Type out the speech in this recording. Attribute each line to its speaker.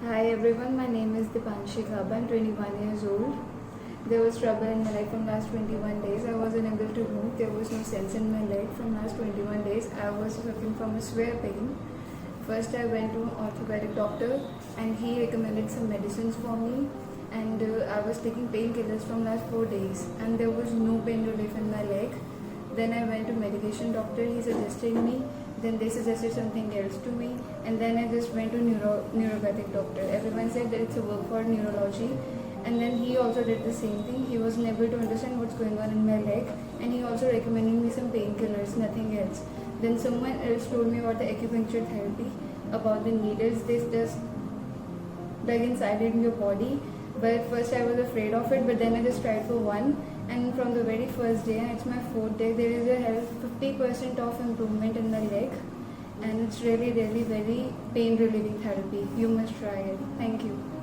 Speaker 1: Hi everyone, my name is Dipanshi Khaba. I'm 21 years old. There was trouble in my leg from last 21 days. I wasn't able to move. There was no sense in my leg from last 21 days. I was suffering from a severe pain. First I went to an orthopedic doctor and he recommended some medicines for me, and I was taking painkillers from last 4 days and there was no pain relief in my leg. Then I went to medication doctor, he suggested me, then they suggested something else to me, and then I just went to neuropathic doctor. Everyone said that it's a work for neurology, and then he also did the same thing. He wasn't able to understand what's going on in my leg, and he also recommended me some painkillers, nothing else. Then someone else told me about the acupuncture therapy, about the needles. They just dug inside in your body, but first I was afraid of it, but then I just tried for one, and from the very first day, and it's my 4th day, there is a 50% of improvement in my leg, and it's really very pain relieving therapy. You must try it. Thank you.